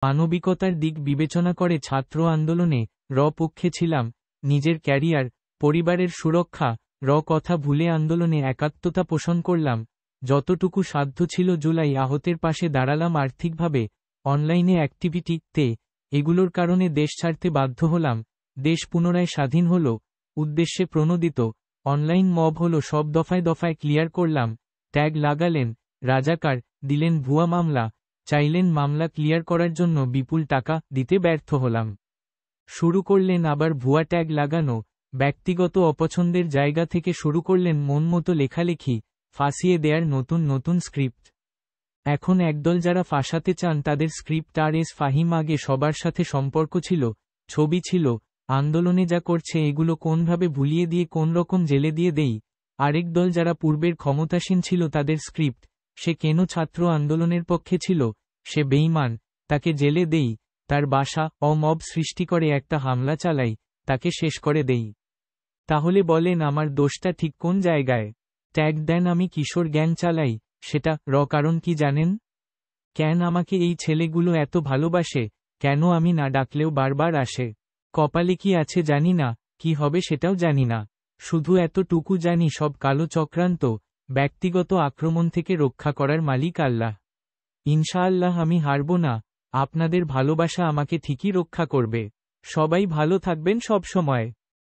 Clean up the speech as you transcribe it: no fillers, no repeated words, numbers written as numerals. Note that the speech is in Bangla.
মানবিকতার দিক বিবেচনা করে ছাত্র আন্দোলনে পক্ষে ছিলাম। নিজের ক্যারিয়ার, পরিবারের সুরক্ষা, কথা ভুলে আন্দোলনে একাত্মতা পোষণ করলাম। যতটুকু সাধ্য ছিল জুলাই আহতের পাশে দাঁড়ালাম আর্থিকভাবে, অনলাইনে অ্যাক্টিভিটিতে। এগুলোর কারণে দেশ ছাড়তে বাধ্য হলাম। দেশ পুনরায় স্বাধীন হল, উদ্দেশ্যে প্রণোদিত। অনলাইন মব হল, সব দফায় দফায় ক্লিয়ার করলাম। ট্যাগ লাগালেন রাজাকার, দিলেন ভুয়া মামলা, চাইলেন মামলা ক্লিয়ার করার জন্য বিপুল টাকা, দিতে ব্যর্থ হলাম। শুরু করলেন আবার ভুয়া ট্যাগ লাগানো, ব্যক্তিগত অপছন্দের জায়গা থেকে শুরু করলেন মন মতো লেখালেখি, ফাঁসিয়ে দেয়ার নতুন নতুন স্ক্রিপ্ট। এখন একদল যারা ফাঁসাতে চান তাদের স্ক্রিপ্ট। আর এস ফাহিম আগে সবার সাথে সম্পর্ক ছিল, ছবি ছিল, আন্দোলনে যা করছে এগুলো কোনভাবে ভুলিয়ে দিয়ে কোন রকম জেলে দিয়ে দেই। আরেক দল যারা পূর্বের ক্ষমতাসীন ছিল তাদের স্ক্রিপ্ট, সে কেন ছাত্র আন্দোলনের পক্ষে ছিল, সে বেঈমান, তাকে জেলে দেই। তার বাসা মব সৃষ্টি করে একটা হামলা চালাই, তাকে শেষ করে দেই। তাহলে বলেন আমার দোষটা ঠিক কোন জায়গায়? ট্যাগ দেন আমি কিশোর গ্যাং চালাই, সেটা কারণ কি জানেন? কেন আমাকে এই ছেলেগুলো এত ভালোবাসে, কেন আমি না ডাকলেও বারবার আসে? কপালে কি আছে জানি না, কি হবে সেটাও জানি না। শুধু এতটুকু জানি সব কালো চক্রান্ত, ব্যক্তিগত আক্রমণ থেকে রক্ষা করার মালিক আল্লাহ। ইনশাআল্লাহ আমি হারব না, আপনাদের ভালোবাসা আমাকে ঠিকই রক্ষা করবে। সবাই ভালো থাকবেন সব সময়।